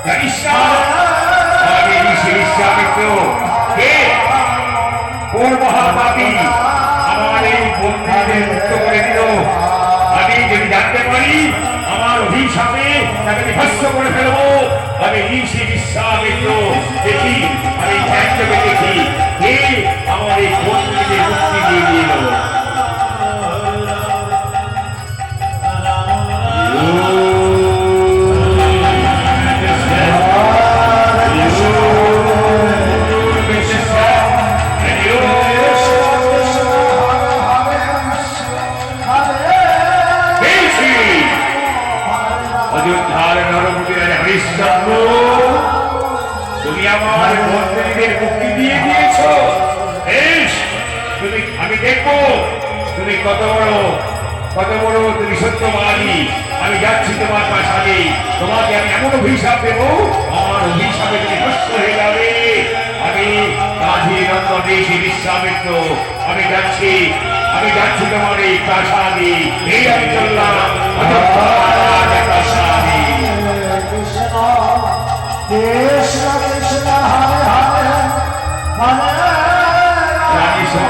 জানিস না আমি ঋষি বিশ্বামিত্র কে কোন মহাপাপী আমার এই বন্ধুদের মুক্ত করে দিল। আমি যদি জানতে পারি আমার অভিশাপে তাকে ভস্ম করে ফেলবো। আমি ঋষি বিশ্বামিত্র দেখি, আমি ধ্যানকে দেখি কে আমার এই বন্ধুদের মুক্তি দিয়ে দিল। অযোধ্যার নরপতি রাজা হরিশ্চন্দ্র, তুমি আমার বন্ধুদের মুক্তি দিয়ে দিয়েছ। তুমি আমি দেখবো তুমি কত বড় তুমি সত্যবাদী। আমি যাচ্ছি তোমার প্রাসাদে, তোমাকে আমি এমন অভিশাপ দেবো, আমার অভিশাপে তুমি নষ্ট হয়ে যাবে। আমি গান্ধী নন্দন ঋষি বিশ্বামিত্র, আমি যাচ্ছি তোমার এই প্রাসাদে। এই আমি চললাম অযোধ্যার প্রাসাদে। কৃষ্ণ কৃষ্ণ হরে হরে হরে